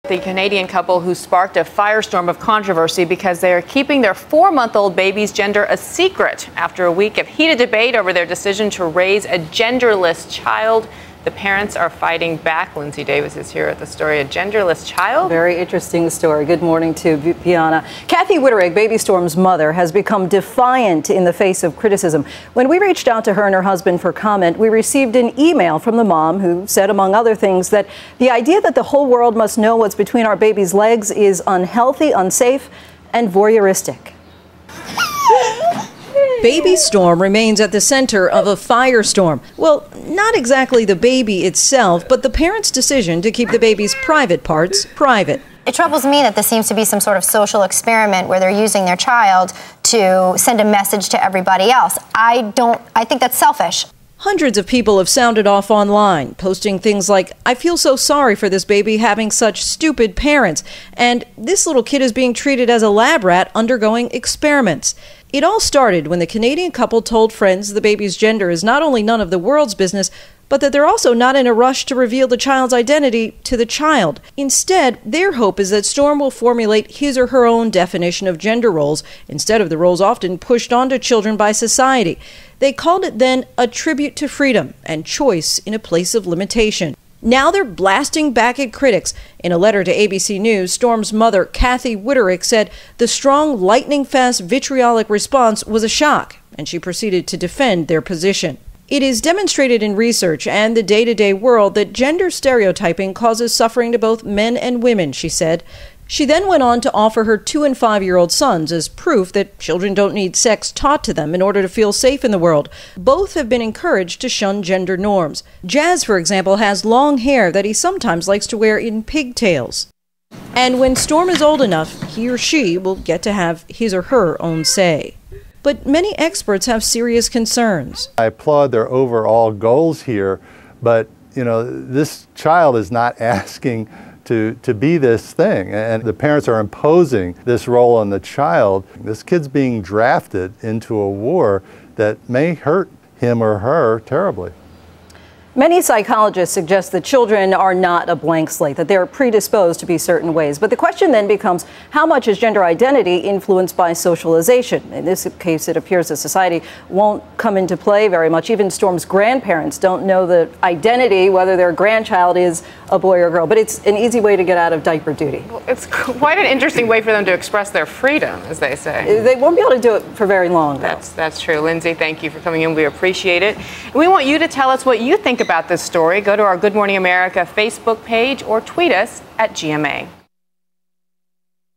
The Canadian couple who sparked a firestorm of controversy because they are keeping their 4-month-old baby's gender a secret after a week of heated debate over their decision to raise a genderless child. The parents are fighting back. Lindsay Davis is here at the story. A genderless child? Very interesting story. Good morning to Piana. Kathy Witterig, Baby Storm's mother, has become defiant in the face of criticism. When we reached out to her and her husband for comment, we received an email from the mom who said, among other things, that the idea that the whole world must know what's between our baby's legs is unhealthy, unsafe, and voyeuristic. Baby Storm remains at the center of a firestorm. Well, not exactly the baby itself, but the parents' decision to keep the baby's private parts private. It troubles me that this seems to be some sort of social experiment where they're using their child to send a message to everybody else. I think that's selfish. Hundreds of people have sounded off online, posting things like, "I feel so sorry for this baby having such stupid parents," and "This little kid is being treated as a lab rat undergoing experiments." It all started when the Canadian couple told friends the baby's gender is not only none of the world's business, but that they're also not in a rush to reveal the child's identity to the child. Instead, their hope is that Storm will formulate his or her own definition of gender roles instead of the roles often pushed onto children by society. They called it then a tribute to freedom and choice in a place of limitation. Now they're blasting back at critics. In a letter to ABC News, Storm's mother, Kathy Witterig, said the strong, lightning-fast, vitriolic response was a shock, and she proceeded to defend their position. It is demonstrated in research and the day-to-day world that gender stereotyping causes suffering to both men and women, she said. She then went on to offer her 2- and 5-year-old sons as proof that children don't need sex taught to them in order to feel safe in the world. Both have been encouraged to shun gender norms. Jazz, for example, has long hair that he sometimes likes to wear in pigtails. And when Storm is old enough, he or she will get to have his or her own say. But many experts have serious concerns. I applaud their overall goals here, but this child is not asking to be this thing, and the parents are imposing this role on the child. This kid's being drafted into a war that may hurt him or her terribly. Many psychologists suggest that children are not a blank slate, that they're predisposed to be certain ways. But the question then becomes, how much is gender identity influenced by socialization? In this case, it appears that society won't come into play very much. Even Storm's grandparents don't know the identity, whether their grandchild is a boy or girl. But it's an easy way to get out of diaper duty. Well, it's quite an interesting way for them to express their freedom, as they say. They won't be able to do it for very long, though. That's true. Lindsay, thank you for coming in. We appreciate it. And we want you to tell us what you think about this story. Go to our Good Morning America Facebook page or tweet us at GMA.